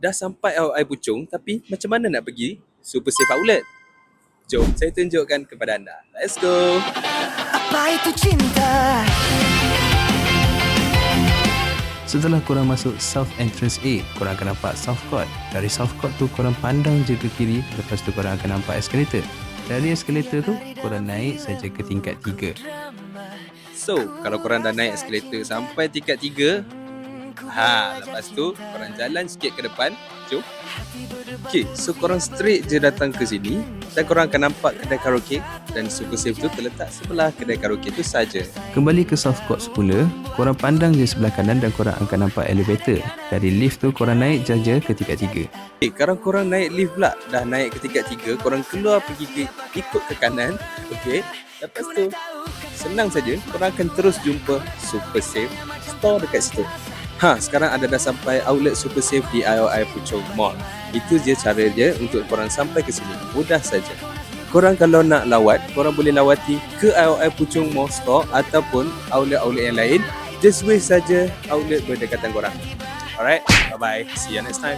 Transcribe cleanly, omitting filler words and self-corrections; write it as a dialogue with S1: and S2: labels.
S1: dah sampai IOI Puchong tapi macam mana nak pergi Super Safe Outlet? Jom saya tunjukkan kepada anda. Let's go.
S2: Apa itu cinta?
S3: Setelah korang masuk South Entrance A, korang akan nampak South Court. Dari South Court tu korang pandang je ke kiri, lepas tu korang akan nampak eskalator. Dari eskalator tu korang naik saja ke tingkat 3.
S1: So, kalau korang dah naik eskalator sampai tingkat 3, lepas tu korang jalan sikit ke depan. Jom. Okay, so korang straight je datang ke sini dan korang akan nampak kedai karaoke dan Super Safe tu terletak sebelah kedai karaoke tu saja.
S3: Kembali ke South Court semula, korang pandang je sebelah kanan dan korang akan nampak elevator. Dari lift tu korang naik jaja ke tingkat 3.
S1: Okay, sekarang korang naik lift pula. Dah naik ke tingkat 3, korang keluar pergi ikut ke kanan. Okay, lepas tu senang saja korang akan terus jumpa Super Safe store dekat situ. Sekarang anda dah sampai outlet Super Safe di IOI Puchong Mall. Itu je cara dia untuk korang sampai ke sini. Mudah saja. Korang kalau nak lawat, korang boleh lawati ke IOI Puchong Mall store ataupun outlet-outlet yang lain. Just wait saja outlet berdekatan korang. Alright, bye-bye. See you next time.